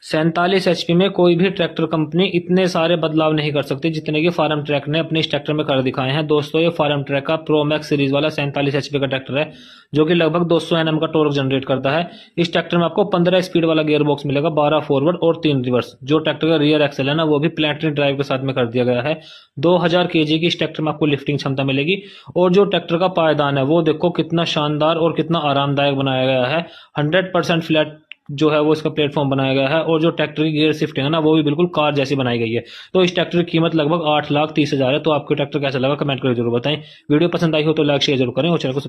47 HP में कोई भी ट्रैक्टर कंपनी इतने सारे बदलाव नहीं कर सकती जितने कि फार्म ट्रैक ने अपने इस ट्रैक्टर में कर दिखाए हैं। दोस्तों ये फार्म ट्रैक का प्रो मैक्स सीरीज वाला 47 एचपी का ट्रैक्टर है जो कि लगभग 200 एनएम का टॉर्क जनरेट करता है। इस ट्रैक्टर में आपको 15 स्पीड वाला गियर बॉक्स मिलेगा, 12 फॉरवर्ड और 3 रिवर्स। जो ट्रैक्टर का रियर एक्सल है ना वो भी प्लैटनी ड्राइव के साथ में कर दिया गया है। 2000 केजी की इस ट्रैक्टर में आपको लिफ्टिंग क्षमता मिलेगी। और जो ट्रैक्टर का पायदान है वो देखो कितना शानदार और कितना आरामदायक बनाया गया है। 100% फ्लैट जो है वो इसका प्लेटफॉर्म बनाया गया है। और जो ट्रैक्टर की गियर शिफ्टिंग है ना वो भी बिल्कुल कार जैसी बनाई गई है। तो इस ट्रैक्टर की कीमत लगभग 8,30,000 है। तो आपको ट्रैक्टर कैसा लगा कमेंट करके जरूर बताएं। वीडियो पसंद आई हो तो लाइक शेयर जरूर करें और चैनल को